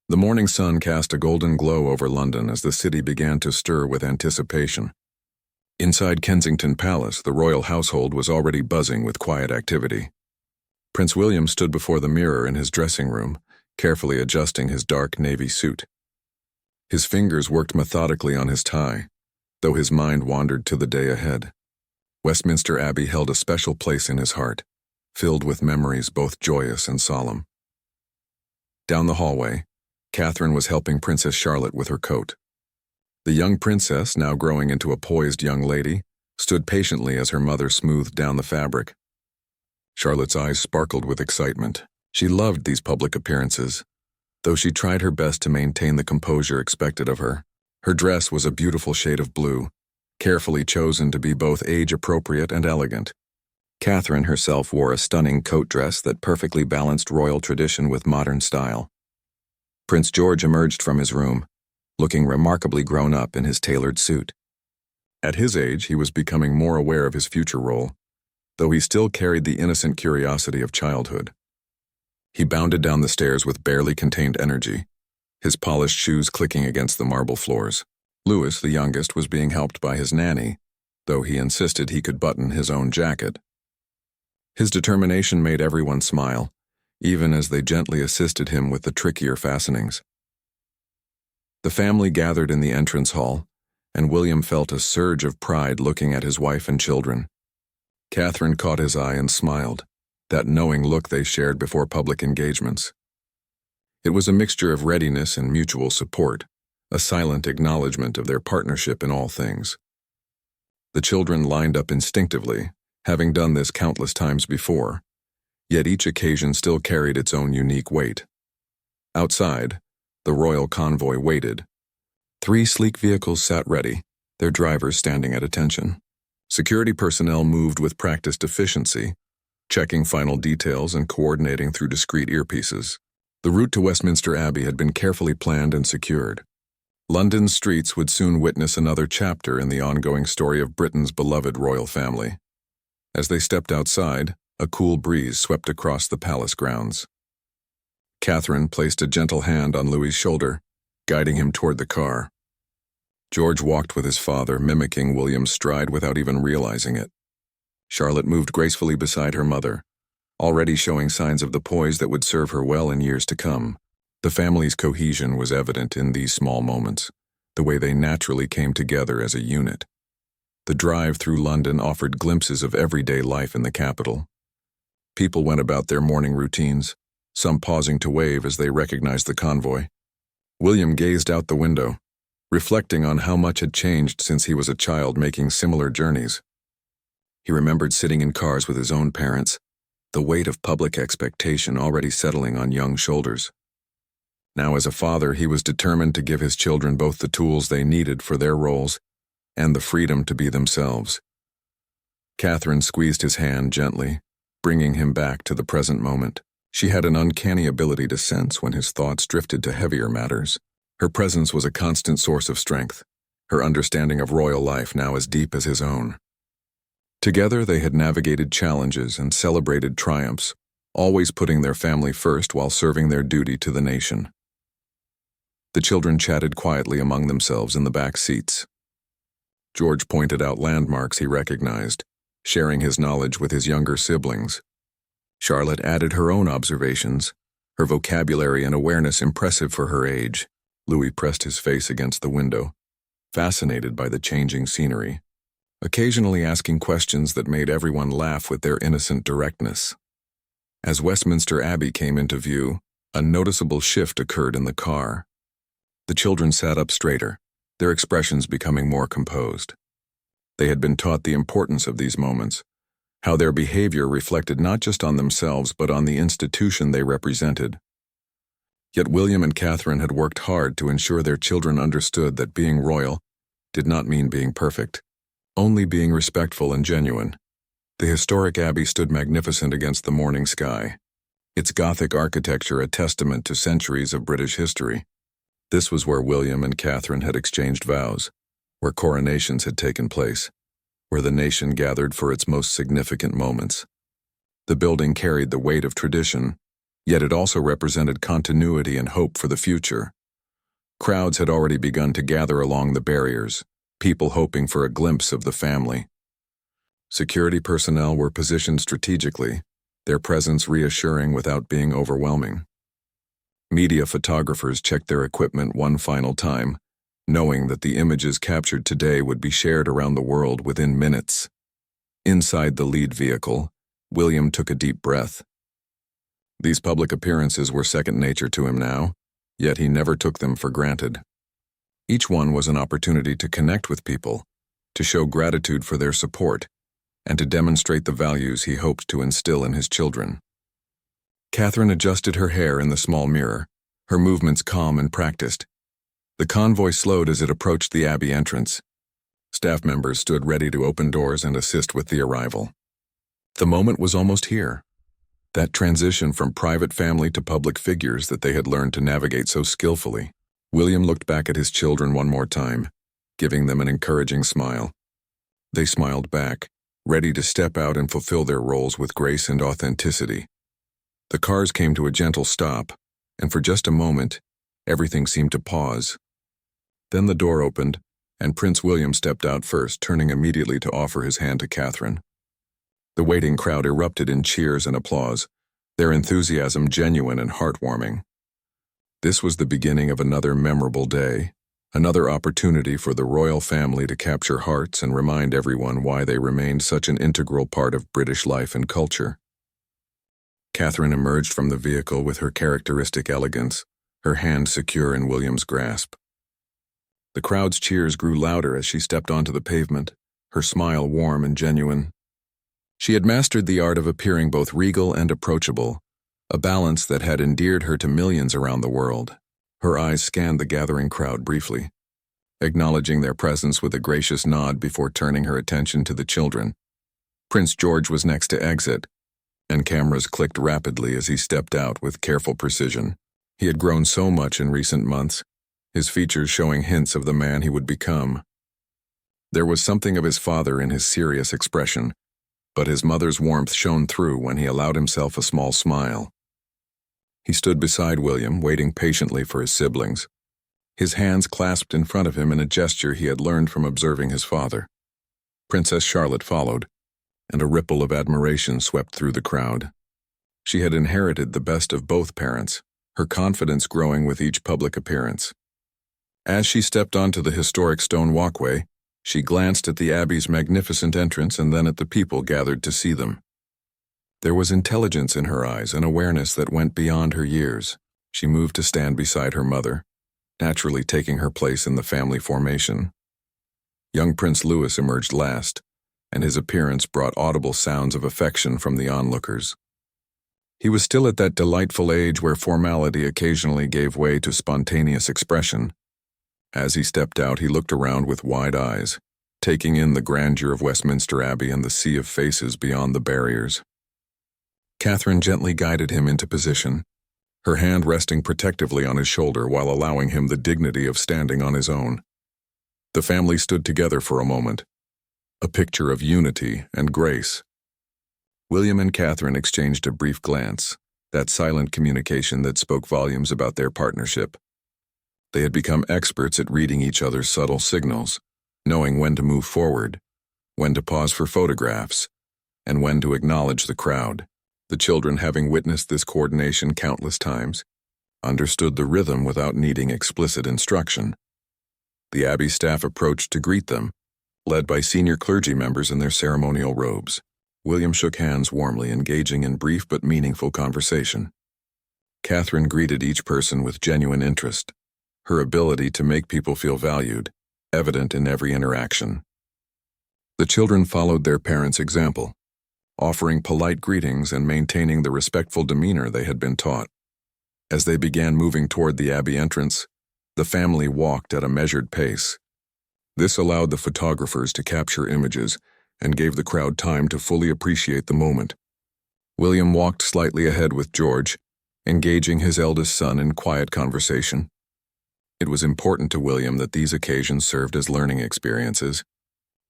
The morning sun cast a golden glow over London as the city began to stir with anticipation. Inside Kensington Palace, the royal household was already buzzing with quiet activity. Prince William stood before the mirror in his dressing room, carefully adjusting his dark navy suit. His fingers worked methodically on his tie, though his mind wandered to the day ahead. Westminster Abbey held a special place in his heart, filled with memories both joyous and solemn. Down the hallway, Catherine was helping Princess Charlotte with her coat. The young princess, now growing into a poised young lady, stood patiently as her mother smoothed down the fabric. Charlotte's eyes sparkled with excitement. She loved these public appearances, though she tried her best to maintain the composure expected of her. Her dress was a beautiful shade of blue, carefully chosen to be both age-appropriate and elegant. Catherine herself wore a stunning coat dress that perfectly balanced royal tradition with modern style. Prince George emerged from his room, looking remarkably grown up in his tailored suit. At his age, he was becoming more aware of his future role, though he still carried the innocent curiosity of childhood. He bounded down the stairs with barely contained energy, his polished shoes clicking against the marble floors. Louis, the youngest, was being helped by his nanny, though he insisted he could button his own jacket. His determination made everyone smile, even as they gently assisted him with the trickier fastenings. The family gathered in the entrance hall, and William felt a surge of pride looking at his wife and children. Catherine caught his eye and smiled, that knowing look they shared before public engagements. It was a mixture of readiness and mutual support, a silent acknowledgement of their partnership in all things. The children lined up instinctively, having done this countless times before, yet each occasion still carried its own unique weight. Outside, the royal convoy waited. 3 sleek vehicles sat ready, their drivers standing at attention. Security personnel moved with practiced efficiency, checking final details and coordinating through discreet earpieces. The route to Westminster Abbey had been carefully planned and secured. London's streets would soon witness another chapter in the ongoing story of Britain's beloved royal family. As they stepped outside, a cool breeze swept across the palace grounds. Catherine placed a gentle hand on Louis's shoulder, guiding him toward the car. George walked with his father, mimicking William's stride without even realizing it. Charlotte moved gracefully beside her mother, already showing signs of the poise that would serve her well in years to come. The family's cohesion was evident in these small moments, the way they naturally came together as a unit. The drive through London offered glimpses of everyday life in the capital. People went about their morning routines, some pausing to wave as they recognized the convoy. William gazed out the window, reflecting on how much had changed since he was a child making similar journeys. He remembered sitting in cars with his own parents, the weight of public expectation already settling on young shoulders. Now as a father, he was determined to give his children both the tools they needed for their roles and the freedom to be themselves. Catherine squeezed his hand gently, bringing him back to the present moment. She had an uncanny ability to sense when his thoughts drifted to heavier matters. Her presence was a constant source of strength, her understanding of royal life now as deep as his own. Together they had navigated challenges and celebrated triumphs, always putting their family first while serving their duty to the nation. The children chatted quietly among themselves in the back seats. George pointed out landmarks he recognized, sharing his knowledge with his younger siblings. Charlotte added her own observations, her vocabulary and awareness impressive for her age. Louis pressed his face against the window, fascinated by the changing scenery, occasionally asking questions that made everyone laugh with their innocent directness. As Westminster Abbey came into view, a noticeable shift occurred in the car. The children sat up straighter, their expressions becoming more composed. They had been taught the importance of these moments, how their behavior reflected not just on themselves but on the institution they represented. Yet William and Catherine had worked hard to ensure their children understood that being royal did not mean being perfect, only being respectful and genuine. The historic abbey stood magnificent against the morning sky, its Gothic architecture a testament to centuries of British history. This was where William and Catherine had exchanged vows, where coronations had taken place, where the nation gathered for its most significant moments. The building carried the weight of tradition, Yet it also represented continuity and hope for the future. Crowds had already begun to gather along the barriers, people hoping for a glimpse of the family. Security personnel were positioned strategically, their presence reassuring without being overwhelming. Media photographers checked their equipment one final time, knowing that the images captured today would be shared around the world within minutes. Inside the lead vehicle, William took a deep breath. These public appearances were second nature to him now, yet he never took them for granted. Each one was an opportunity to connect with people, to show gratitude for their support, and to demonstrate the values he hoped to instill in his children. Catherine adjusted her hair in the small mirror, her movements calm and practiced. The convoy slowed as it approached the Abbey entrance. Staff members stood ready to open doors and assist with the arrival. The moment was almost here. That transition from private family to public figures that they had learned to navigate so skillfully. William looked back at his children one more time, giving them an encouraging smile. They smiled back, ready to step out and fulfill their roles with grace and authenticity. The cars came to a gentle stop, and for just a moment, everything seemed to pause. Then the door opened, and Prince William stepped out first, turning immediately to offer his hand to Catherine. The waiting crowd erupted in cheers and applause, their enthusiasm genuine and heartwarming. This was the beginning of another memorable day, another opportunity for the royal family to capture hearts and remind everyone why they remained such an integral part of British life and culture. Catherine emerged from the vehicle with her characteristic elegance, her hand secure in William's grasp. The crowd's cheers grew louder as she stepped onto the pavement, her smile warm and genuine. She had mastered the art of appearing both regal and approachable, a balance that had endeared her to millions around the world. Her eyes scanned the gathering crowd briefly, acknowledging their presence with a gracious nod before turning her attention to the children. Prince George was next to exit, and cameras clicked rapidly as he stepped out with careful precision. He had grown so much in recent months, his features showing hints of the man he would become. There was something of his father in his serious expression, but his mother's warmth shone through when he allowed himself a small smile. He stood beside William, waiting patiently for his siblings, his hands clasped in front of him in a gesture he had learned from observing his father. Princess Charlotte followed, and a ripple of admiration swept through the crowd. She had inherited the best of both parents, her confidence growing with each public appearance. As she stepped onto the historic stone walkway, she glanced at the Abbey's magnificent entrance and then at the people gathered to see them. There was intelligence in her eyes, an awareness that went beyond her years. She moved to stand beside her mother, naturally taking her place in the family formation. Young Prince Louis emerged last, and his appearance brought audible sounds of affection from the onlookers. He was still at that delightful age where formality occasionally gave way to spontaneous expression. As he stepped out, he looked around with wide eyes, taking in the grandeur of Westminster Abbey and the sea of faces beyond the barriers. Catherine gently guided him into position, her hand resting protectively on his shoulder while allowing him the dignity of standing on his own. The family stood together for a moment, a picture of unity and grace. William and Catherine exchanged a brief glance, that silent communication that spoke volumes about their partnership. They had become experts at reading each other's subtle signals, knowing when to move forward, when to pause for photographs, and when to acknowledge the crowd. The children, having witnessed this coordination countless times, understood the rhythm without needing explicit instruction. The Abbey staff approached to greet them, led by senior clergy members in their ceremonial robes. William shook hands warmly, engaging in brief but meaningful conversation. Catherine greeted each person with genuine interest, her ability to make people feel valued, evident in every interaction. The children followed their parents' example, offering polite greetings and maintaining the respectful demeanor they had been taught. As they began moving toward the Abbey entrance, the family walked at a measured pace. This allowed the photographers to capture images and gave the crowd time to fully appreciate the moment. William walked slightly ahead with George, engaging his eldest son in quiet conversation. It was important to William that these occasions served as learning experiences,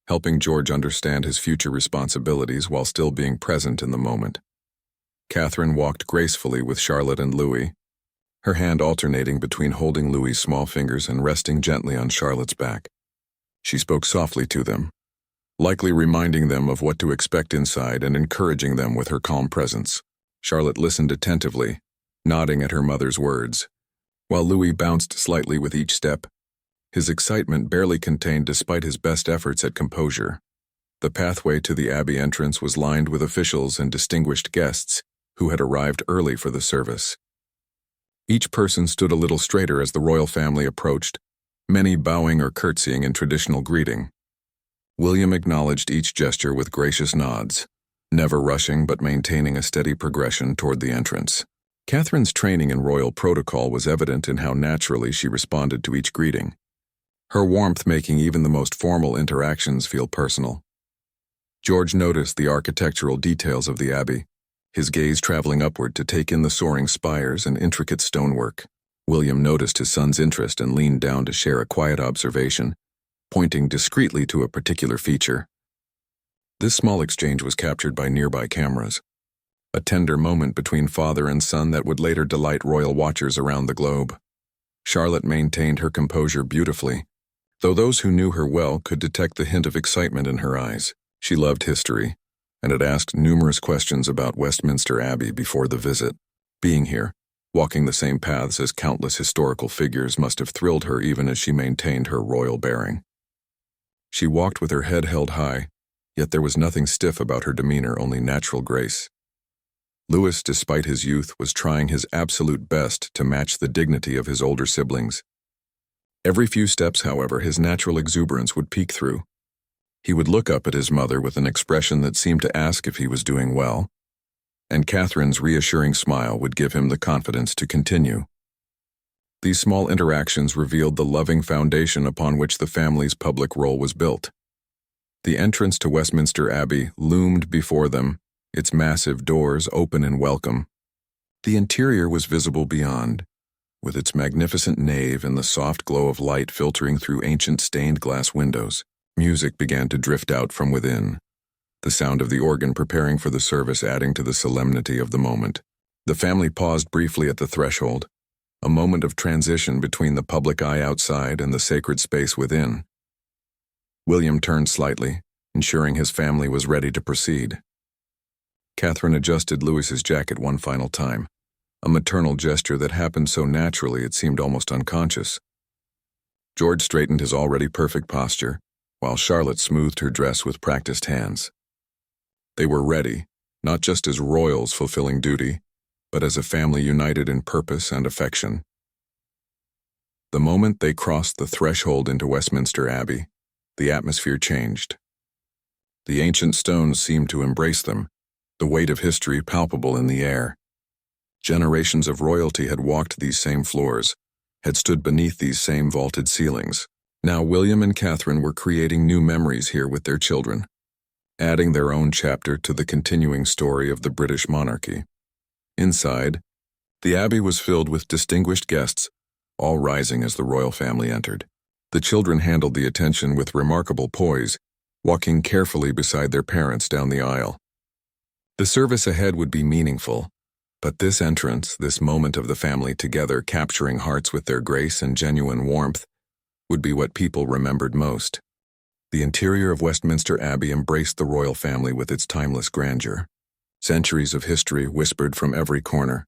helping George understand his future responsibilities while still being present in the moment. Catherine walked gracefully with Charlotte and Louis, her hand alternating between holding Louis's small fingers and resting gently on Charlotte's back. She spoke softly to them, likely reminding them of what to expect inside and encouraging them with her calm presence. Charlotte listened attentively, nodding at her mother's words, while Louis bounced slightly with each step, his excitement barely contained despite his best efforts at composure. The pathway to the Abbey entrance was lined with officials and distinguished guests who had arrived early for the service. Each person stood a little straighter as the royal family approached, many bowing or curtsying in traditional greeting. William acknowledged each gesture with gracious nods, never rushing but maintaining a steady progression toward the entrance. Catherine's training in royal protocol was evident in how naturally she responded to each greeting, her warmth making even the most formal interactions feel personal. George noticed the architectural details of the Abbey, his gaze traveling upward to take in the soaring spires and intricate stonework. William noticed his son's interest and leaned down to share a quiet observation, pointing discreetly to a particular feature. This small exchange was captured by nearby cameras, a tender moment between father and son that would later delight royal watchers around the globe. Charlotte maintained her composure beautifully, though those who knew her well could detect the hint of excitement in her eyes. She loved history, and had asked numerous questions about Westminster Abbey before the visit. Being here, walking the same paths as countless historical figures must have thrilled her even as she maintained her royal bearing. She walked with her head held high, yet there was nothing stiff about her demeanor, only natural grace. Louis, despite his youth, was trying his absolute best to match the dignity of his older siblings. Every few steps, however, his natural exuberance would peek through. He would look up at his mother with an expression that seemed to ask if he was doing well, and Catherine's reassuring smile would give him the confidence to continue. These small interactions revealed the loving foundation upon which the family's public role was built. The entrance to Westminster Abbey loomed before them, its massive doors open in welcome. The interior was visible beyond, with its magnificent nave and the soft glow of light filtering through ancient stained glass windows. Music began to drift out from within, the sound of the organ preparing for the service adding to the solemnity of the moment. The family paused briefly at the threshold, a moment of transition between the public eye outside and the sacred space within. William turned slightly, ensuring his family was ready to proceed. Catherine adjusted Louis's jacket one final time, a maternal gesture that happened so naturally it seemed almost unconscious. George straightened his already perfect posture, while Charlotte smoothed her dress with practiced hands. They were ready, not just as royals fulfilling duty, but as a family united in purpose and affection. The moment they crossed the threshold into Westminster Abbey, the atmosphere changed. The ancient stones seemed to embrace them, the weight of history palpable in the air. Generations of royalty had walked these same floors, had stood beneath these same vaulted ceilings. Now William and Catherine were creating new memories here with their children, adding their own chapter to the continuing story of the British monarchy. Inside, the Abbey was filled with distinguished guests, all rising as the royal family entered. The children handled the attention with remarkable poise, walking carefully beside their parents down the aisle. The service ahead would be meaningful, but this entrance, this moment of the family together capturing hearts with their grace and genuine warmth, would be what people remembered most. The interior of Westminster Abbey embraced the royal family with its timeless grandeur. Centuries of history whispered from every corner,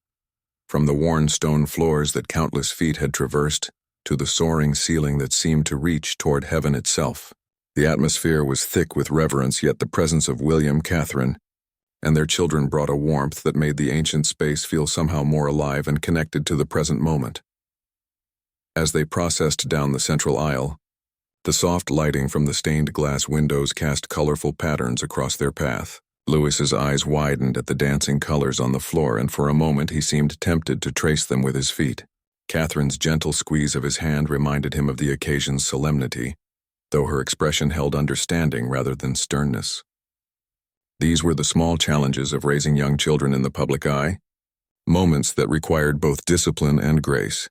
from the worn stone floors that countless feet had traversed to the soaring ceiling that seemed to reach toward heaven itself. The atmosphere was thick with reverence, yet the presence of William, Catherine, and their children brought a warmth that made the ancient space feel somehow more alive and connected to the present moment. As they processed down the central aisle, the soft lighting from the stained glass windows cast colorful patterns across their path. Louis's eyes widened at the dancing colors on the floor, and for a moment he seemed tempted to trace them with his feet. Catherine's gentle squeeze of his hand reminded him of the occasion's solemnity, though her expression held understanding rather than sternness. These were the small challenges of raising young children in the public eye, moments that required both discipline and grace.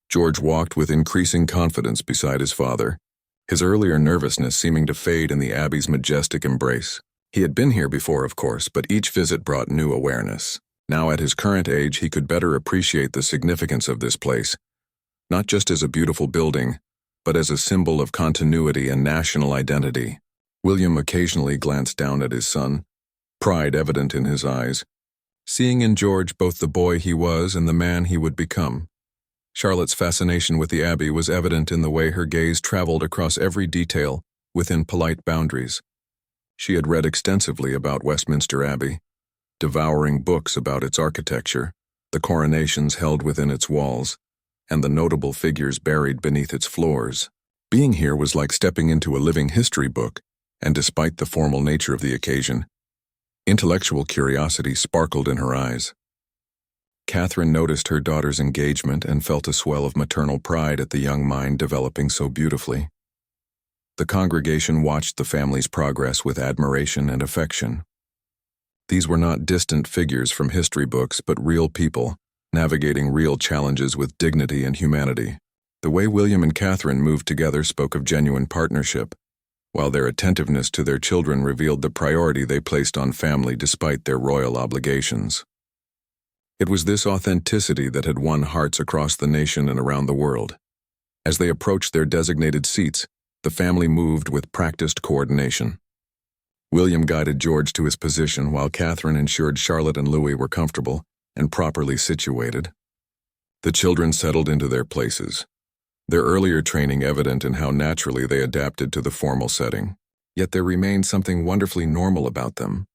George walked with increasing confidence beside his father, his earlier nervousness seeming to fade in the Abbey's majestic embrace. He had been here before, of course, but each visit brought new awareness. Now at his current age, he could better appreciate the significance of this place, not just as a beautiful building, but as a symbol of continuity and national identity. William occasionally glanced down at his son, pride evident in his eyes, seeing in George both the boy he was and the man he would become. Charlotte's fascination with the Abbey was evident in the way her gaze traveled across every detail within polite boundaries. She had read extensively about Westminster Abbey, devouring books about its architecture, the coronations held within its walls, and the notable figures buried beneath its floors. Being here was like stepping into a living history book, and despite the formal nature of the occasion, intellectual curiosity sparkled in her eyes. Catherine noticed her daughter's engagement and felt a swell of maternal pride at the young mind developing so beautifully. The congregation watched the family's progress with admiration and affection. These were not distant figures from history books, but real people, navigating real challenges with dignity and humanity. The way William and Catherine moved together spoke of genuine partnership, while their attentiveness to their children revealed the priority they placed on family despite their royal obligations. It was this authenticity that had won hearts across the nation and around the world. As they approached their designated seats, the family moved with practiced coordination. William guided George to his position while Catherine ensured Charlotte and Louis were comfortable and properly situated. The children settled into their places, their earlier training evident in how naturally they adapted to the formal setting. Yet there remained something wonderfully normal about them,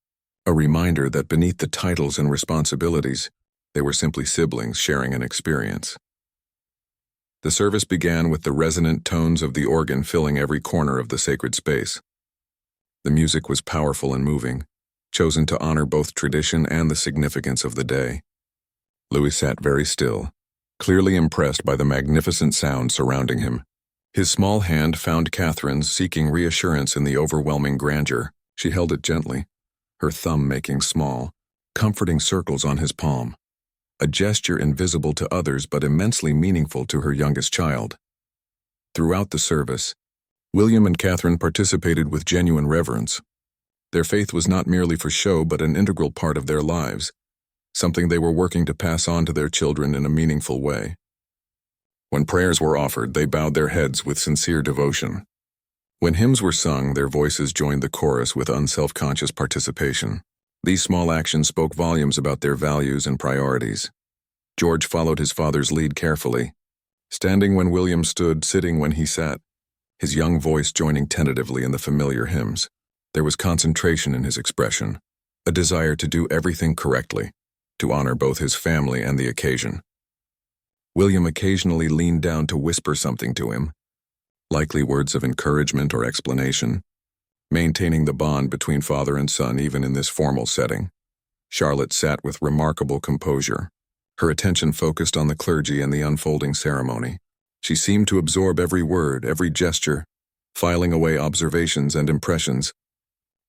a reminder that beneath the titles and responsibilities, they were simply siblings sharing an experience. The service began with the resonant tones of the organ filling every corner of the sacred space. The music was powerful and moving, chosen to honor both tradition and the significance of the day. Louis sat very still, clearly impressed by the magnificent sound surrounding him. His small hand found Catherine's, seeking reassurance in the overwhelming grandeur. She held it gently, her thumb making small, comforting circles on his palm, a gesture invisible to others but immensely meaningful to her youngest child. Throughout the service, William and Catherine participated with genuine reverence. Their faith was not merely for show but an integral part of their lives, something they were working to pass on to their children in a meaningful way. When prayers were offered, they bowed their heads with sincere devotion. When hymns were sung, their voices joined the chorus with unself-conscious participation. These small actions spoke volumes about their values and priorities. George followed his father's lead carefully, standing when William stood, sitting when he sat, his young voice joining tentatively in the familiar hymns. There was concentration in his expression, a desire to do everything correctly, to honor both his family and the occasion. William occasionally leaned down to whisper something to him, likely words of encouragement or explanation, maintaining the bond between father and son even in this formal setting. Charlotte sat with remarkable composure, her attention focused on the clergy and the unfolding ceremony. She seemed to absorb every word, every gesture, filing away observations and impressions.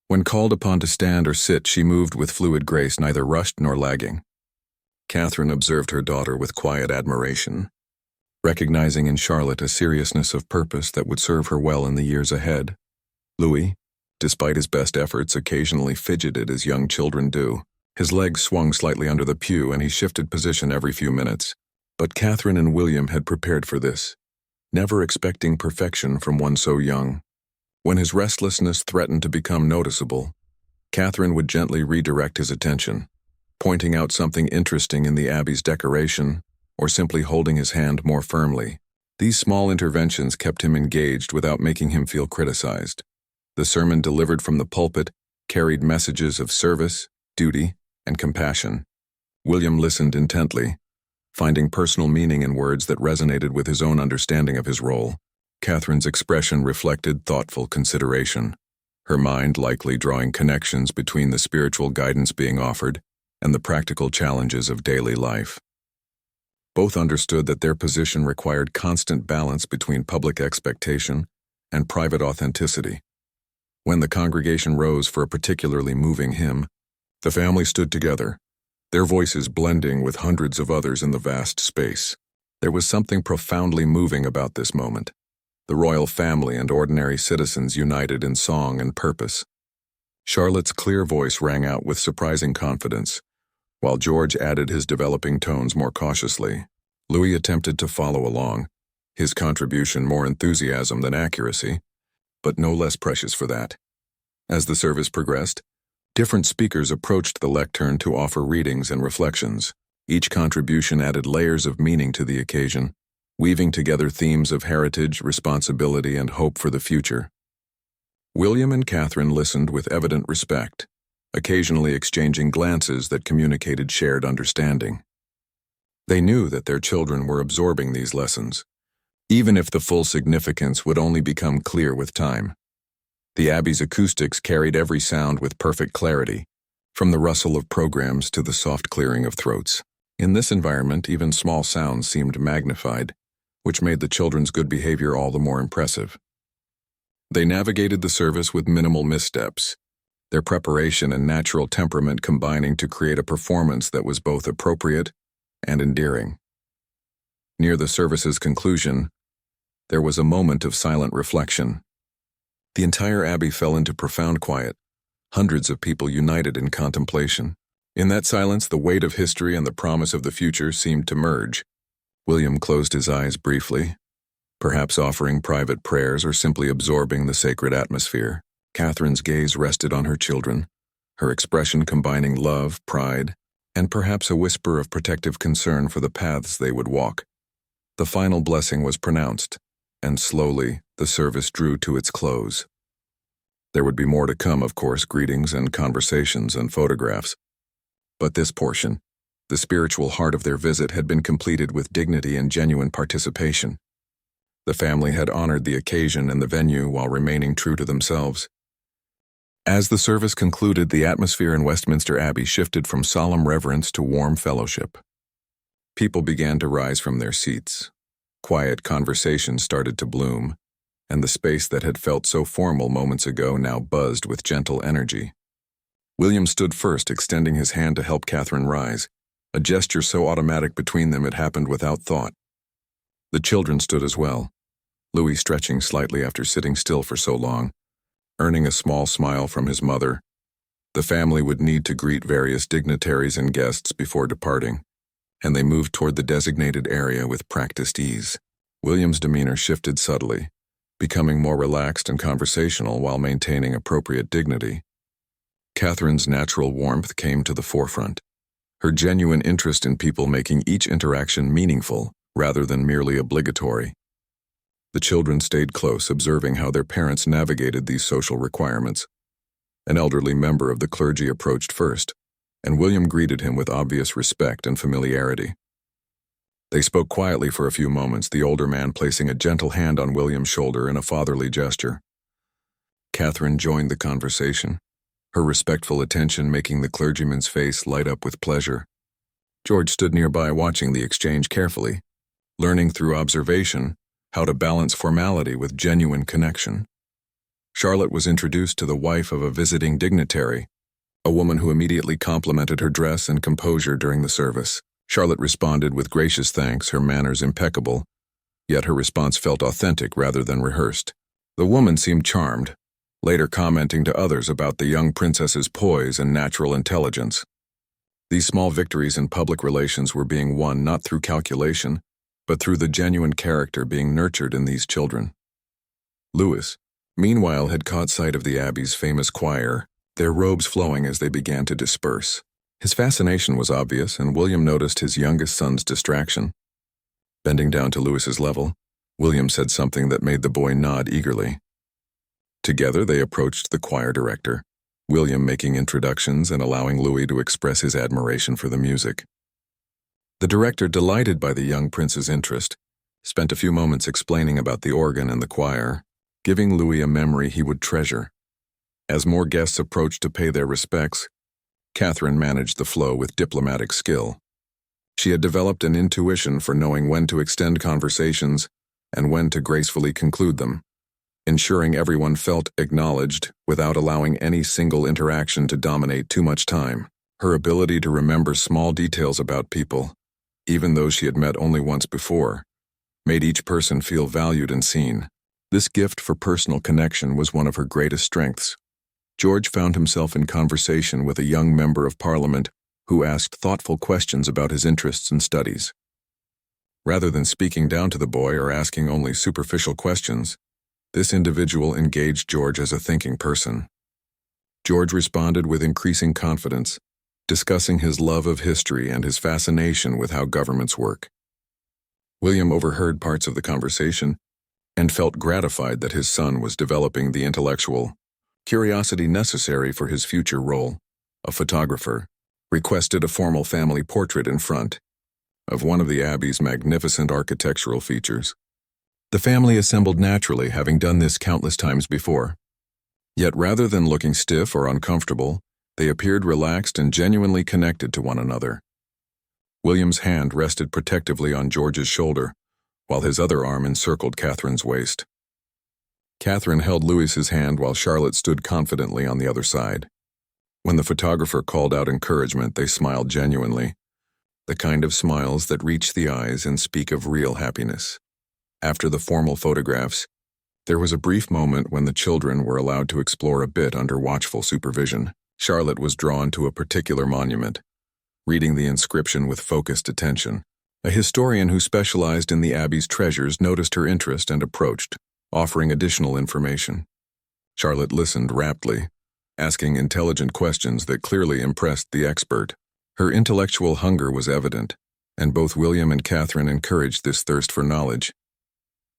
When called upon to stand or sit, she moved with fluid grace, neither rushed nor lagging. Catherine observed her daughter with quiet admiration, recognizing in Charlotte a seriousness of purpose that would serve her well in the years ahead. Louis, despite his best efforts, occasionally fidgeted as young children do. His legs swung slightly under the pew and he shifted position every few minutes. But Catherine and William had prepared for this, never expecting perfection from one so young. When his restlessness threatened to become noticeable, Catherine would gently redirect his attention, pointing out something interesting in the Abbey's decoration, or simply holding his hand more firmly. These small interventions kept him engaged without making him feel criticized. The sermon delivered from the pulpit carried messages of service, duty, and compassion. William listened intently, finding personal meaning in words that resonated with his own understanding of his role. Catherine's expression reflected thoughtful consideration, her mind likely drawing connections between the spiritual guidance being offered and the practical challenges of daily life. Both understood that their position required constant balance between public expectation and private authenticity. When the congregation rose for a particularly moving hymn, the family stood together, their voices blending with hundreds of others in the vast space. There was something profoundly moving about this moment. The royal family and ordinary citizens united in song and purpose. Charlotte's clear voice rang out with surprising confidence. While George added his developing tones more cautiously, Louis attempted to follow along, his contribution more enthusiasm than accuracy, but no less precious for that. As the service progressed, different speakers approached the lectern to offer readings and reflections. Each contribution added layers of meaning to the occasion, weaving together themes of heritage, responsibility, and hope for the future. William and Catherine listened with evident respect, occasionally exchanging glances that communicated shared understanding. They knew that their children were absorbing these lessons, even if the full significance would only become clear with time. The Abbey's acoustics carried every sound with perfect clarity, from the rustle of programs to the soft clearing of throats. In this environment, even small sounds seemed magnified, which made the children's good behavior all the more impressive. They navigated the service with minimal missteps, their preparation and natural temperament combining to create a performance that was both appropriate and endearing. Near the service's conclusion, there was a moment of silent reflection. The entire Abbey fell into profound quiet, hundreds of people united in contemplation. In that silence, the weight of history and the promise of the future seemed to merge. William closed his eyes briefly, perhaps offering private prayers or simply absorbing the sacred atmosphere. Catherine's gaze rested on her children, her expression combining love, pride, and perhaps a whisper of protective concern for the paths they would walk. The final blessing was pronounced, and slowly the service drew to its close. There would be more to come, of course, greetings and conversations and photographs. But this portion, the spiritual heart of their visit, had been completed with dignity and genuine participation. The family had honored the occasion and the venue while remaining true to themselves. As the service concluded, the atmosphere in Westminster Abbey shifted from solemn reverence to warm fellowship. People began to rise from their seats. Quiet conversation started to bloom, and the space that had felt so formal moments ago now buzzed with gentle energy. William stood first, extending his hand to help Catherine rise, a gesture so automatic between them it happened without thought. The children stood as well, Louis stretching slightly after sitting still for so long, earning a small smile from his mother. The family would need to greet various dignitaries and guests before departing, and they moved toward the designated area with practiced ease. William's demeanor shifted subtly, becoming more relaxed and conversational while maintaining appropriate dignity. Catherine's natural warmth came to the forefront, her genuine interest in people making each interaction meaningful rather than merely obligatory. The children stayed close, observing how their parents navigated these social requirements. An elderly member of the clergy approached first, and William greeted him with obvious respect and familiarity. They spoke quietly for a few moments, the older man placing a gentle hand on William's shoulder in a fatherly gesture. Catherine joined the conversation, her respectful attention making the clergyman's face light up with pleasure. George stood nearby watching the exchange carefully, learning through observation how to balance formality with genuine connection. Charlotte was introduced to the wife of a visiting dignitary, a woman who immediately complimented her dress and composure during the service. Charlotte responded with gracious thanks, her manners impeccable, yet her response felt authentic rather than rehearsed. The woman seemed charmed, later commenting to others about the young princess's poise and natural intelligence. These small victories in public relations were being won not through calculation, but through the genuine character being nurtured in these children. Louis, meanwhile, had caught sight of the Abbey's famous choir, their robes flowing as they began to disperse. His fascination was obvious, and William noticed his youngest son's distraction. Bending down to Louis's level, William said something that made the boy nod eagerly. Together they approached the choir director, William making introductions and allowing Louis to express his admiration for the music. The director, delighted by the young prince's interest, spent a few moments explaining about the organ and the choir, giving Louis a memory he would treasure. As more guests approached to pay their respects, Catherine managed the flow with diplomatic skill. She had developed an intuition for knowing when to extend conversations and when to gracefully conclude them, ensuring everyone felt acknowledged without allowing any single interaction to dominate too much time. Her ability to remember small details about people, even those she had met only once before, made each person feel valued and seen. This gift for personal connection was one of her greatest strengths. George found himself in conversation with a young member of Parliament who asked thoughtful questions about his interests and studies. Rather than speaking down to the boy or asking only superficial questions, this individual engaged George as a thinking person. George responded with increasing confidence, discussing his love of history and his fascination with how governments work. William overheard parts of the conversation and felt gratified that his son was developing the intellectual curiosity necessary for his future role. A photographer requested a formal family portrait in front of one of the Abbey's magnificent architectural features. The family assembled naturally, having done this countless times before. Yet rather than looking stiff or uncomfortable, they appeared relaxed and genuinely connected to one another. William's hand rested protectively on George's shoulder, while his other arm encircled Catherine's waist. Catherine held Louis's hand while Charlotte stood confidently on the other side. When the photographer called out encouragement, they smiled genuinely, the kind of smiles that reach the eyes and speak of real happiness. After the formal photographs, there was a brief moment when the children were allowed to explore a bit under watchful supervision. Charlotte was drawn to a particular monument, reading the inscription with focused attention. A historian who specialized in the Abbey's treasures noticed her interest and approached, offering additional information. Charlotte listened raptly, asking intelligent questions that clearly impressed the expert. Her intellectual hunger was evident, and both William and Catherine encouraged this thirst for knowledge.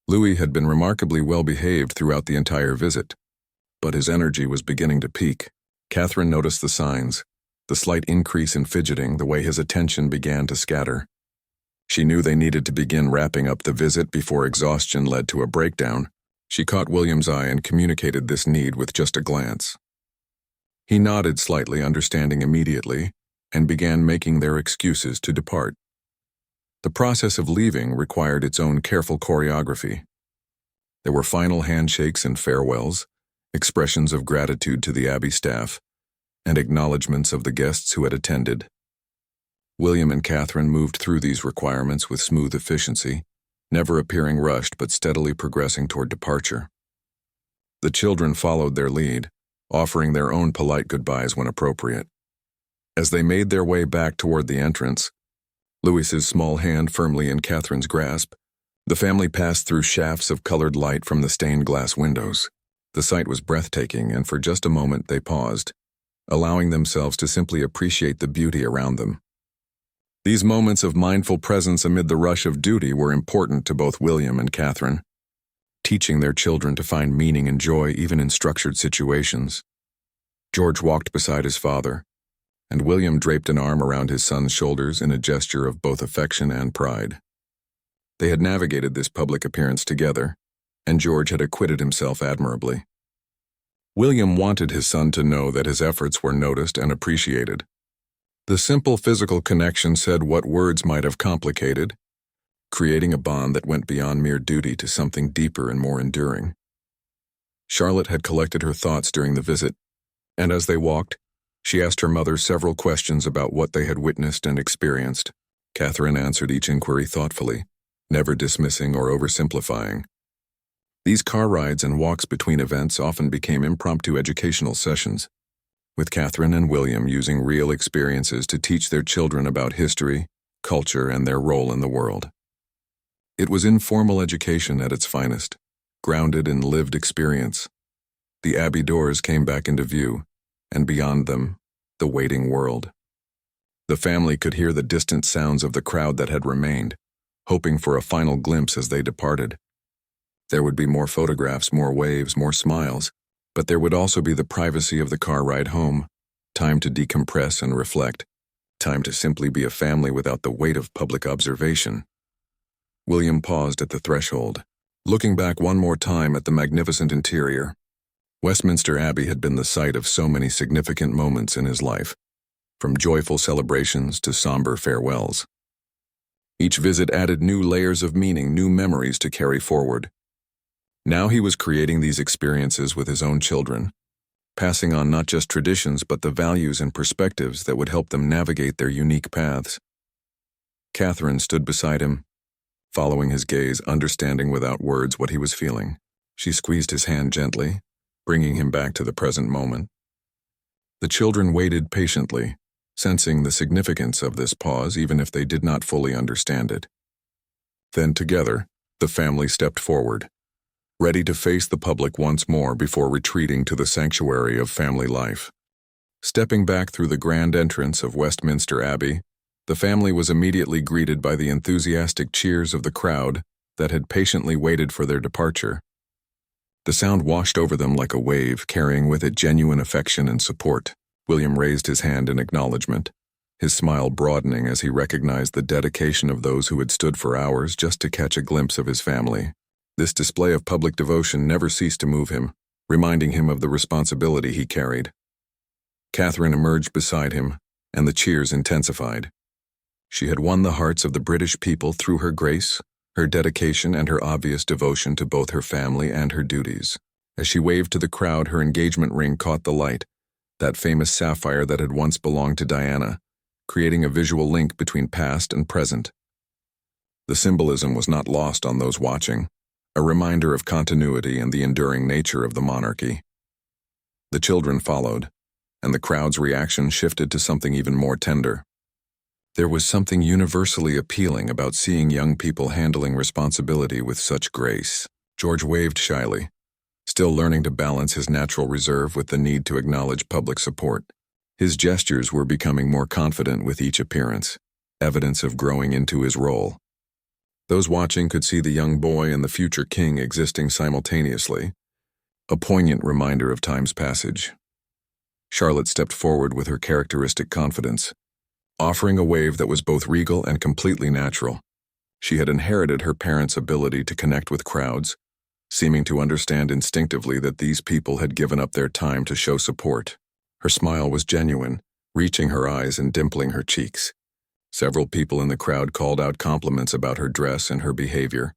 Louis had been remarkably well behaved throughout the entire visit, but his energy was beginning to peak. Catherine noticed the signs, the slight increase in fidgeting, the way his attention began to scatter. She knew they needed to begin wrapping up the visit before exhaustion led to a breakdown. She caught William's eye and communicated this need with just a glance. He nodded slightly, understanding immediately, and began making their excuses to depart. The process of leaving required its own careful choreography. There were final handshakes and farewells, expressions of gratitude to the Abbey staff, and acknowledgments of the guests who had attended. William and Catherine moved through these requirements with smooth efficiency, never appearing rushed but steadily progressing toward departure. The children followed their lead, offering their own polite goodbyes when appropriate. As they made their way back toward the entrance, Louis's small hand firmly in Catherine's grasp, the family passed through shafts of colored light from the stained glass windows. The sight was breathtaking, and for just a moment they paused, allowing themselves to simply appreciate the beauty around them. These moments of mindful presence amid the rush of duty were important to both William and Catherine, teaching their children to find meaning and joy even in structured situations. George walked beside his father, and William draped an arm around his son's shoulders in a gesture of both affection and pride. They had navigated this public appearance together, and George had acquitted himself admirably. William wanted his son to know that his efforts were noticed and appreciated. The simple physical connection said what words might have complicated, creating a bond that went beyond mere duty to something deeper and more enduring. Charlotte had collected her thoughts during the visit, and as they walked, she asked her mother several questions about what they had witnessed and experienced. Catherine answered each inquiry thoughtfully, never dismissing or oversimplifying. These car rides and walks between events often became impromptu educational sessions, with Catherine and William using real experiences to teach their children about history, culture, and their role in the world. It was informal education at its finest, grounded in lived experience. The Abbey doors came back into view, and beyond them, the waiting world. The family could hear the distant sounds of the crowd that had remained, hoping for a final glimpse as they departed. There would be more photographs, more waves, more smiles, but there would also be the privacy of the car ride home, time to decompress and reflect, time to simply be a family without the weight of public observation. William paused at the threshold, looking back one more time at the magnificent interior. Westminster Abbey had been the site of so many significant moments in his life, from joyful celebrations to somber farewells. Each visit added new layers of meaning, new memories to carry forward. Now he was creating these experiences with his own children, passing on not just traditions but the values and perspectives that would help them navigate their unique paths. Catherine stood beside him, following his gaze, understanding without words what he was feeling. She squeezed his hand gently, bringing him back to the present moment. The children waited patiently, sensing the significance of this pause even if they did not fully understand it. Then together, the family stepped forward, ready to face the public once more before retreating to the sanctuary of family life. Stepping back through the grand entrance of Westminster Abbey, the family was immediately greeted by the enthusiastic cheers of the crowd that had patiently waited for their departure. The sound washed over them like a wave, carrying with it genuine affection and support. William raised his hand in acknowledgement, his smile broadening as he recognized the dedication of those who had stood for hours just to catch a glimpse of his family. This display of public devotion never ceased to move him, reminding him of the responsibility he carried. Catherine emerged beside him, and the cheers intensified. She had won the hearts of the British people through her grace, her dedication, and her obvious devotion to both her family and her duties. As she waved to the crowd, her engagement ring caught the light, that famous sapphire that had once belonged to Diana, creating a visual link between past and present. The symbolism was not lost on those watching, a reminder of continuity and the enduring nature of the monarchy. The children followed, and the crowd's reaction shifted to something even more tender. There was something universally appealing about seeing young people handling responsibility with such grace. George waved shyly, still learning to balance his natural reserve with the need to acknowledge public support. His gestures were becoming more confident with each appearance, evidence of growing into his role. Those watching could see the young boy and the future king existing simultaneously, a poignant reminder of time's passage. Charlotte stepped forward with her characteristic confidence, offering a wave that was both regal and completely natural. She had inherited her parents' ability to connect with crowds, seeming to understand instinctively that these people had given up their time to show support. Her smile was genuine, reaching her eyes and dimpling her cheeks. Several people in the crowd called out compliments about her dress and her behavior,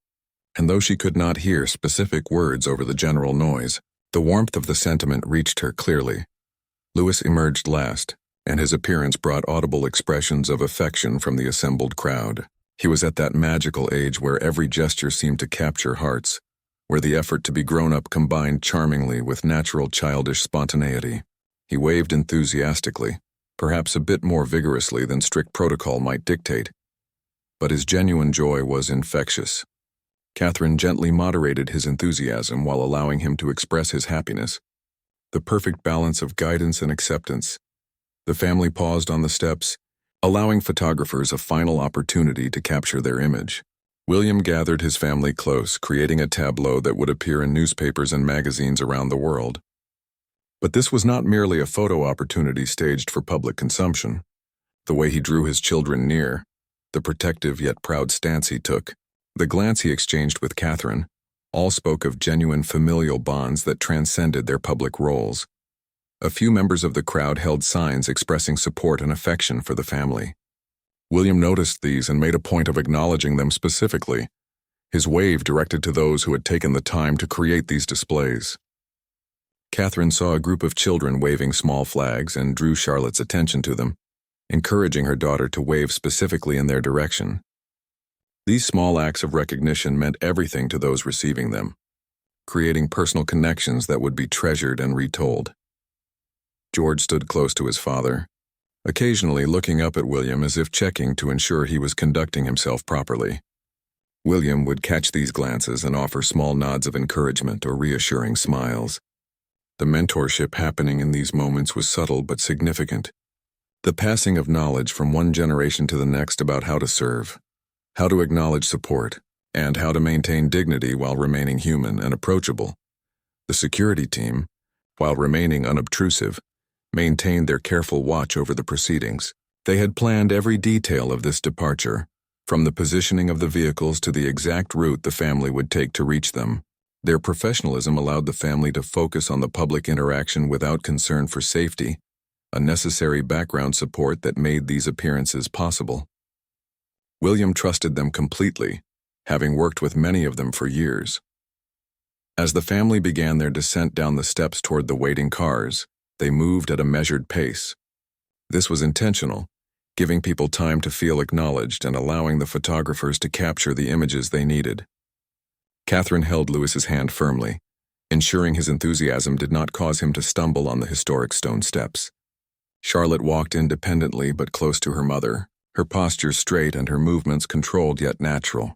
and though she could not hear specific words over the general noise, the warmth of the sentiment reached her clearly. Louis emerged last, and his appearance brought audible expressions of affection from the assembled crowd. He was at that magical age where every gesture seemed to capture hearts, where the effort to be grown-up combined charmingly with natural childish spontaneity. He waved enthusiastically, perhaps a bit more vigorously than strict protocol might dictate, but his genuine joy was infectious. Catherine gently moderated his enthusiasm while allowing him to express his happiness, the perfect balance of guidance and acceptance. The family paused on the steps, allowing photographers a final opportunity to capture their image. William gathered his family close, creating a tableau that would appear in newspapers and magazines around the world. But this was not merely a photo opportunity staged for public consumption. The way he drew his children near, the protective yet proud stance he took, the glance he exchanged with Catherine, all spoke of genuine familial bonds that transcended their public roles. A few members of the crowd held signs expressing support and affection for the family. William noticed these and made a point of acknowledging them specifically, his wave directed to those who had taken the time to create these displays. Catherine saw a group of children waving small flags and drew Charlotte's attention to them, encouraging her daughter to wave specifically in their direction. These small acts of recognition meant everything to those receiving them, creating personal connections that would be treasured and retold. George stood close to his father, occasionally looking up at William as if checking to ensure he was conducting himself properly. William would catch these glances and offer small nods of encouragement or reassuring smiles. The mentorship happening in these moments was subtle but significant. The passing of knowledge from one generation to the next about how to serve, how to acknowledge support, and how to maintain dignity while remaining human and approachable. The security team, while remaining unobtrusive, maintained their careful watch over the proceedings. They had planned every detail of this departure, from the positioning of the vehicles to the exact route the family would take to reach them. Their professionalism allowed the family to focus on the public interaction without concern for safety, a necessary background support that made these appearances possible. William trusted them completely, having worked with many of them for years. As the family began their descent down the steps toward the waiting cars, they moved at a measured pace. This was intentional, giving people time to feel acknowledged and allowing the photographers to capture the images they needed. Catherine held Louis's hand firmly, ensuring his enthusiasm did not cause him to stumble on the historic stone steps. Charlotte walked independently but close to her mother, her posture straight and her movements controlled yet natural.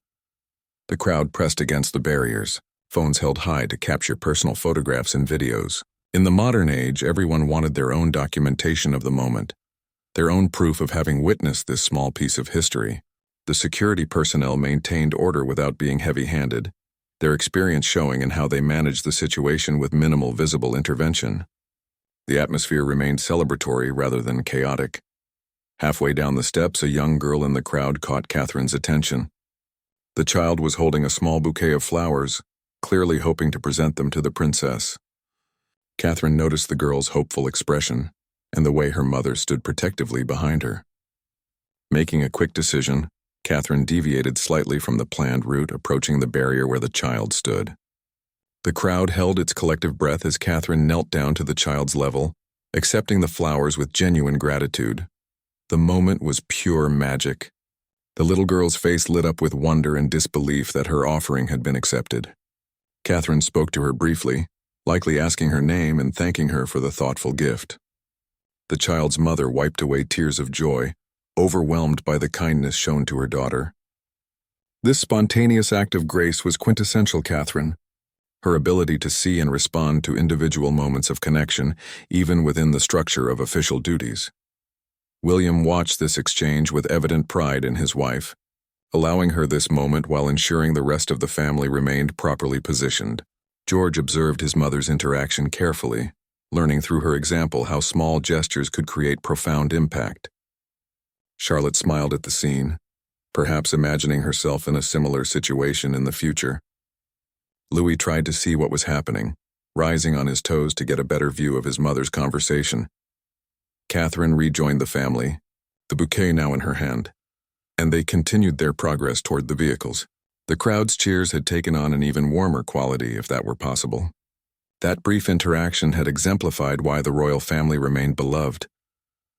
The crowd pressed against the barriers, phones held high to capture personal photographs and videos. In the modern age, everyone wanted their own documentation of the moment, their own proof of having witnessed this small piece of history. The security personnel maintained order without being heavy-handed, their experience showing in how they managed the situation with minimal visible intervention. The atmosphere remained celebratory rather than chaotic. Halfway down the steps, a young girl in the crowd caught Catherine's attention. The child was holding a small bouquet of flowers, clearly hoping to present them to the princess. Catherine noticed the girl's hopeful expression and the way her mother stood protectively behind her. Making a quick decision, Catherine deviated slightly from the planned route, approaching the barrier where the child stood. The crowd held its collective breath as Catherine knelt down to the child's level, accepting the flowers with genuine gratitude. The moment was pure magic. The little girl's face lit up with wonder and disbelief that her offering had been accepted. Catherine spoke to her briefly, likely asking her name and thanking her for the thoughtful gift. The child's mother wiped away tears of joy, overwhelmed by the kindness shown to her daughter. This spontaneous act of grace was quintessential Catherine, her ability to see and respond to individual moments of connection, even within the structure of official duties. William watched this exchange with evident pride in his wife, allowing her this moment while ensuring the rest of the family remained properly positioned. George observed his mother's interaction carefully, learning through her example how small gestures could create profound impact. Charlotte smiled at the scene, perhaps imagining herself in a similar situation in the future. Louis tried to see what was happening, rising on his toes to get a better view of his mother's conversation. Catherine rejoined the family, the bouquet now in her hand, and they continued their progress toward the vehicles. The crowd's cheers had taken on an even warmer quality, if that were possible. That brief interaction had exemplified why the royal family remained beloved.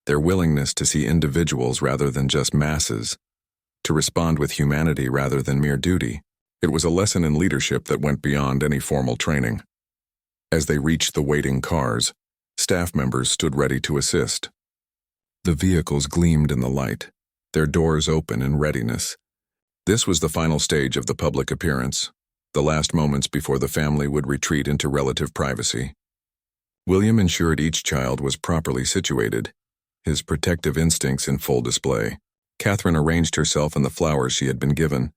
Their willingness to see individuals rather than just masses, to respond with humanity rather than mere duty. It was a lesson in leadership that went beyond any formal training. As they reached the waiting cars, staff members stood ready to assist. The vehicles gleamed in the light, their doors open in readiness. This was the final stage of the public appearance, the last moments before the family would retreat into relative privacy. William ensured each child was properly situated, his protective instincts in full display. Catherine arranged herself in the flowers she had been given,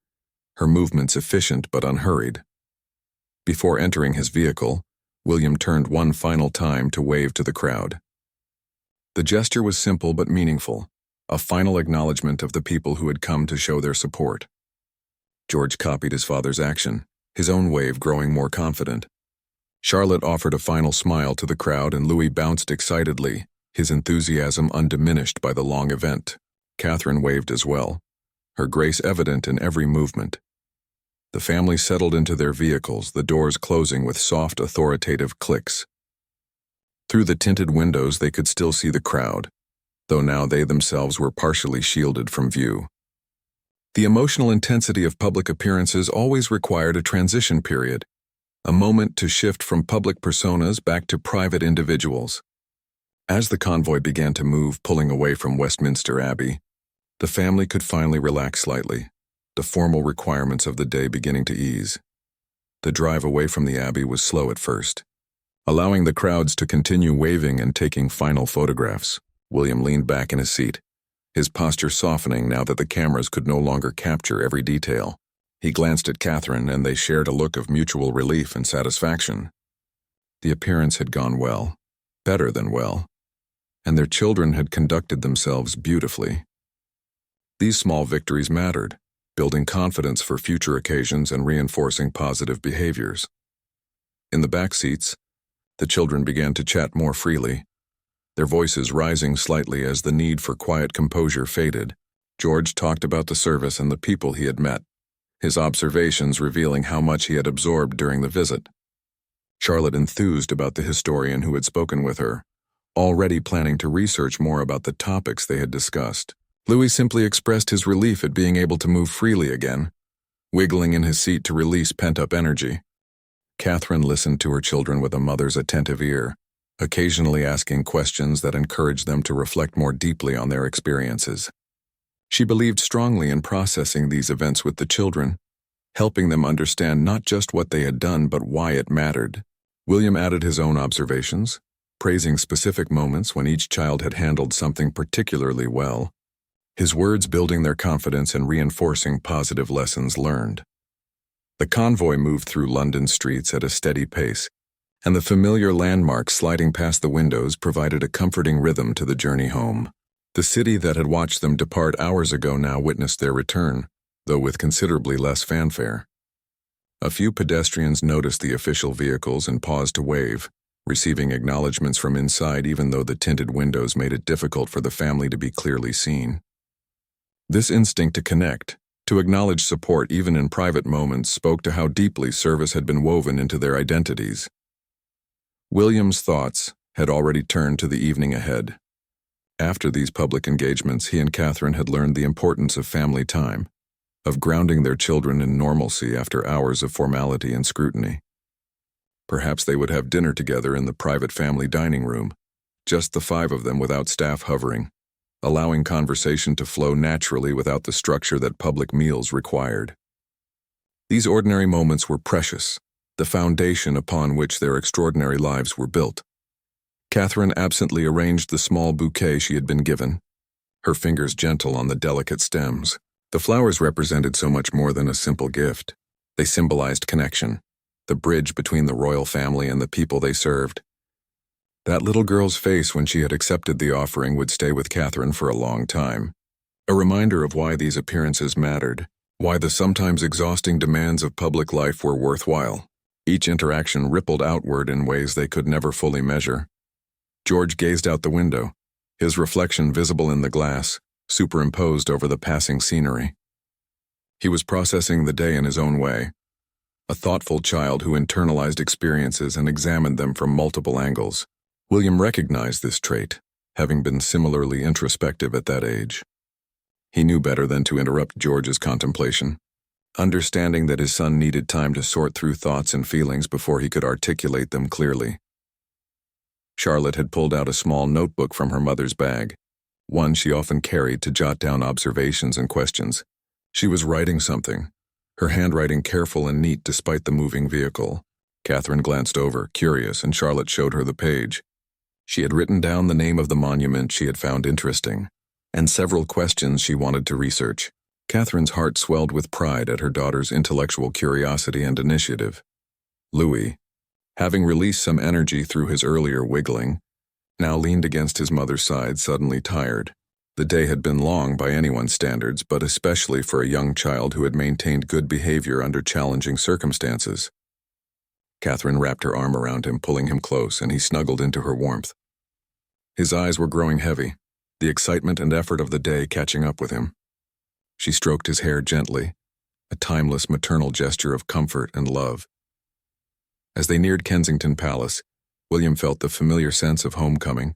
her movements efficient but unhurried. Before entering his vehicle, William turned one final time to wave to the crowd. The gesture was simple but meaningful, a final acknowledgement of the people who had come to show their support. George copied his father's action, his own wave growing more confident. Charlotte offered a final smile to the crowd and Louis bounced excitedly, his enthusiasm undiminished by the long event. Catherine waved as well, her grace evident in every movement. The family settled into their vehicles, the doors closing with soft, authoritative clicks. Through the tinted windows they could still see the crowd, though now they themselves were partially shielded from view. The emotional intensity of public appearances always required a transition period, a moment to shift from public personas back to private individuals. As the convoy began to move, pulling away from Westminster Abbey, the family could finally relax slightly, the formal requirements of the day beginning to ease. The drive away from the Abbey was slow at first, allowing the crowds to continue waving and taking final photographs. William leaned back in his seat, his posture softening now that the cameras could no longer capture every detail. He glanced at Catherine and they shared a look of mutual relief and satisfaction. The appearance had gone well, better than well, and their children had conducted themselves beautifully. These small victories mattered, building confidence for future occasions and reinforcing positive behaviors. In the back seats, the children began to chat more freely, their voices rising slightly as the need for quiet composure faded. George talked about the service and the people he had met, his observations revealing how much he had absorbed during the visit. Charlotte enthused about the historian who had spoken with her, already planning to research more about the topics they had discussed. Louis simply expressed his relief at being able to move freely again, wiggling in his seat to release pent-up energy. Catherine listened to her children with a mother's attentive ear, occasionally asking questions that encouraged them to reflect more deeply on their experiences. She believed strongly in processing these events with the children, helping them understand not just what they had done but why it mattered. William added his own observations, praising specific moments when each child had handled something particularly well, his words building their confidence and reinforcing positive lessons learned. The convoy moved through London streets at a steady pace, and the familiar landmarks sliding past the windows provided a comforting rhythm to the journey home. The city that had watched them depart hours ago now witnessed their return, though with considerably less fanfare. A few pedestrians noticed the official vehicles and paused to wave, receiving acknowledgments from inside even though the tinted windows made it difficult for the family to be clearly seen. This instinct to connect, to acknowledge support even in private moments, spoke to how deeply service had been woven into their identities. William's thoughts had already turned to the evening ahead. After these public engagements, he and Catherine had learned the importance of family time, of grounding their children in normalcy after hours of formality and scrutiny. Perhaps they would have dinner together in the private family dining room, just the five of them without staff hovering, allowing conversation to flow naturally without the structure that public meals required. These ordinary moments were precious, the foundation upon which their extraordinary lives were built. Catherine absently arranged the small bouquet she had been given, her fingers gentle on the delicate stems. The flowers represented so much more than a simple gift. They symbolized connection, the bridge between the royal family and the people they served. That little girl's face when she had accepted the offering would stay with Catherine for a long time, a reminder of why these appearances mattered, why the sometimes exhausting demands of public life were worthwhile. Each interaction rippled outward in ways they could never fully measure. George gazed out the window, his reflection visible in the glass, superimposed over the passing scenery. He was processing the day in his own way, a thoughtful child who internalized experiences and examined them from multiple angles. William recognized this trait, having been similarly introspective at that age. He knew better than to interrupt George's contemplation, understanding that his son needed time to sort through thoughts and feelings before he could articulate them clearly. Charlotte had pulled out a small notebook from her mother's bag, one she often carried to jot down observations and questions. She was writing something, her handwriting careful and neat despite the moving vehicle. Catherine glanced over, curious, and Charlotte showed her the page. She had written down the name of the monument she had found interesting, and several questions she wanted to research. Catherine's heart swelled with pride at her daughter's intellectual curiosity and initiative. Louis, having released some energy through his earlier wiggling, now leaned against his mother's side, suddenly tired. The day had been long by anyone's standards, but especially for a young child who had maintained good behavior under challenging circumstances. Catherine wrapped her arm around him, pulling him close, and he snuggled into her warmth. His eyes were growing heavy, the excitement and effort of the day catching up with him. She stroked his hair gently, a timeless maternal gesture of comfort and love. As they neared Kensington Palace, William felt the familiar sense of homecoming.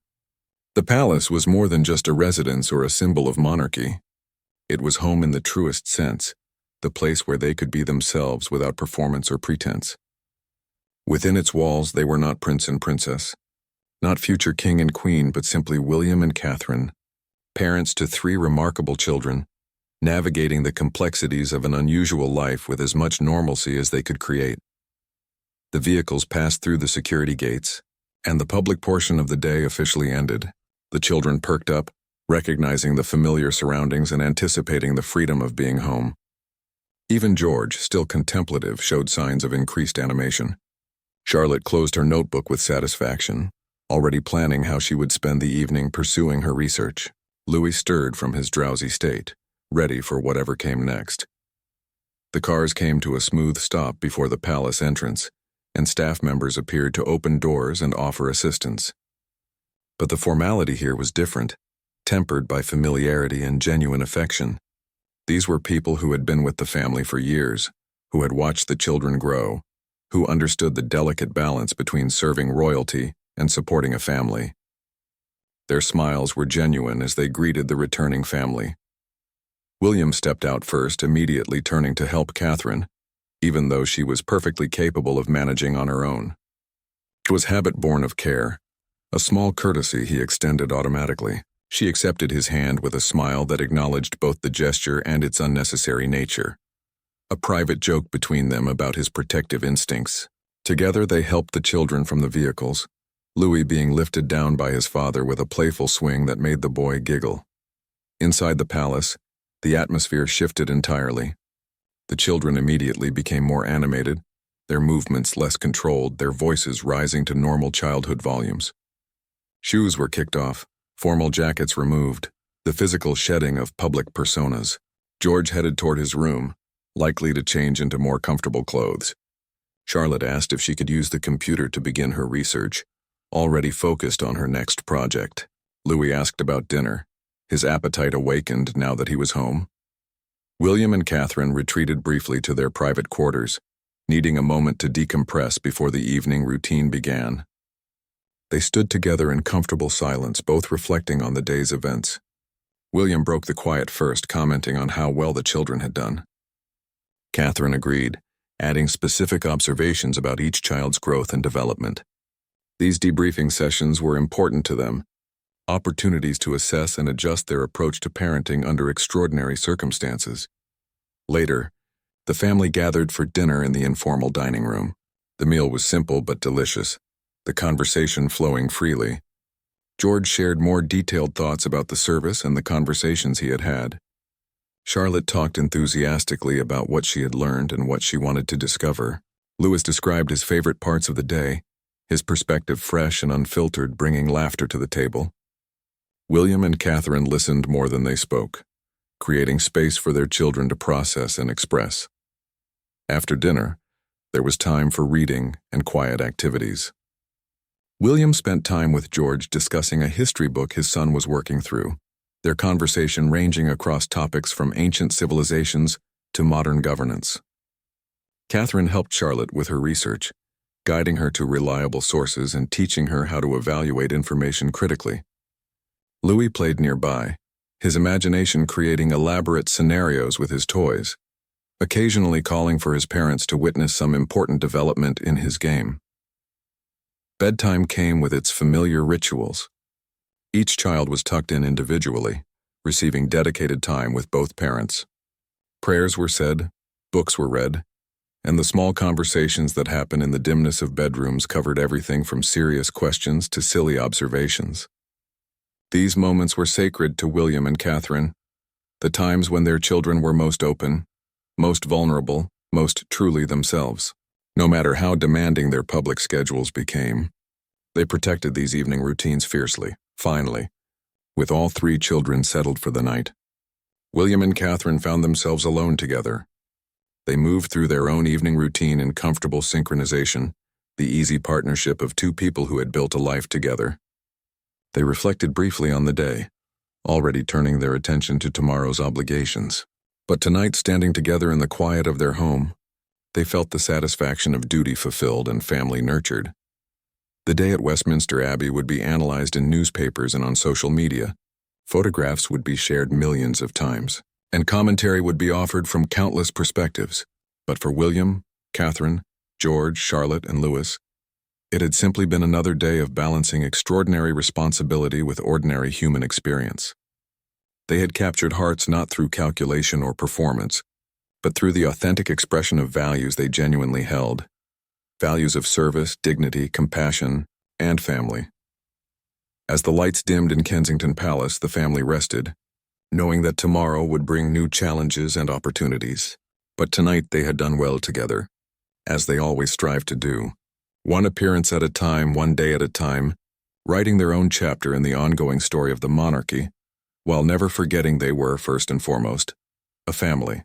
The palace was more than just a residence or a symbol of monarchy. It was home in the truest sense, the place where they could be themselves without performance or pretense. Within its walls, they were not prince and princess, not future king and queen, but simply William and Catherine, parents to 3 remarkable children, navigating the complexities of an unusual life with as much normalcy as they could create. The vehicles passed through the security gates, and the public portion of the day officially ended. The children perked up, recognizing the familiar surroundings and anticipating the freedom of being home. Even George, still contemplative, showed signs of increased animation. Charlotte closed her notebook with satisfaction, already planning how she would spend the evening pursuing her research. Louis stirred from his drowsy state, ready for whatever came next. The cars came to a smooth stop before the palace entrance, and staff members appeared to open doors and offer assistance. But the formality here was different, tempered by familiarity and genuine affection. These were people who had been with the family for years, who had watched the children grow, who understood the delicate balance between serving royalty and supporting a family. Their smiles were genuine as they greeted the returning family. William stepped out first, immediately turning to help Catherine, even though she was perfectly capable of managing on her own. It was habit born of care, A small courtesy he extended automatically. She accepted his hand with a smile that acknowledged both the gesture and its unnecessary nature. A private joke between them about his protective instincts. Together they helped the children from the vehicles, Louis being lifted down by his father with a playful swing that made the boy giggle. Inside the palace, the atmosphere shifted entirely. The children immediately became more animated, their movements less controlled, their voices rising to normal childhood volumes. Shoes were kicked off, formal jackets removed, the physical shedding of public personas. George headed toward his room, likely to change into more comfortable clothes. Charlotte asked if she could use the computer to begin her research, already focused on her next project. Louis asked about dinner, his appetite awakened now that he was home. William and Catherine retreated briefly to their private quarters, needing a moment to decompress before the evening routine began. They stood together in comfortable silence, both reflecting on the day's events. William broke the quiet first, commenting on how well the children had done. Catherine agreed, adding specific observations about each child's growth and development. These debriefing sessions were important to them, opportunities to assess and adjust their approach to parenting under extraordinary circumstances. Later, the family gathered for dinner in the informal dining room. The meal was simple but delicious, the conversation flowing freely. George shared more detailed thoughts about the service and the conversations he had had. Charlotte talked enthusiastically about what she had learned and what she wanted to discover. Louis described his favorite parts of the day, his perspective fresh and unfiltered, bringing laughter to the table. William and Catherine listened more than they spoke, creating space for their children to process and express. After dinner, there was time for reading and quiet activities. William spent time with George discussing a history book his son was working through, their conversation ranging across topics from ancient civilizations to modern governance. Catherine helped Charlotte with her research, guiding her to reliable sources and teaching her how to evaluate information critically. Louis played nearby, his imagination creating elaborate scenarios with his toys, occasionally calling for his parents to witness some important development in his game. Bedtime came with its familiar rituals. Each child was tucked in individually, receiving dedicated time with both parents. Prayers were said, books were read, and the small conversations that happen in the dimness of bedrooms covered everything from serious questions to silly observations. These moments were sacred to William and Catherine, the times when their children were most open, most vulnerable, most truly themselves. No matter how demanding their public schedules became, they protected these evening routines fiercely. Finally, with all three children settled for the night, William and Catherine found themselves alone together. They moved through their own evening routine in comfortable synchronization, the easy partnership of two people who had built a life together. They reflected briefly on the day, already turning their attention to tomorrow's obligations. But tonight, standing together in the quiet of their home, they felt the satisfaction of duty fulfilled and family nurtured. The day at Westminster Abbey would be analyzed in newspapers and on social media. Photographs would be shared millions of times, and commentary would be offered from countless perspectives. But for William, Catherine, George, Charlotte, and Louis, it had simply been another day of balancing extraordinary responsibility with ordinary human experience. They had captured hearts not through calculation or performance, but through the authentic expression of values they genuinely held. Values of service, dignity, compassion, and family. As the lights dimmed in Kensington Palace, the family rested, knowing that tomorrow would bring new challenges and opportunities. But tonight they had done well together, as they always strive to do. One appearance at a time, one day at a time, writing their own chapter in the ongoing story of the monarchy, while never forgetting they were, first and foremost, a family.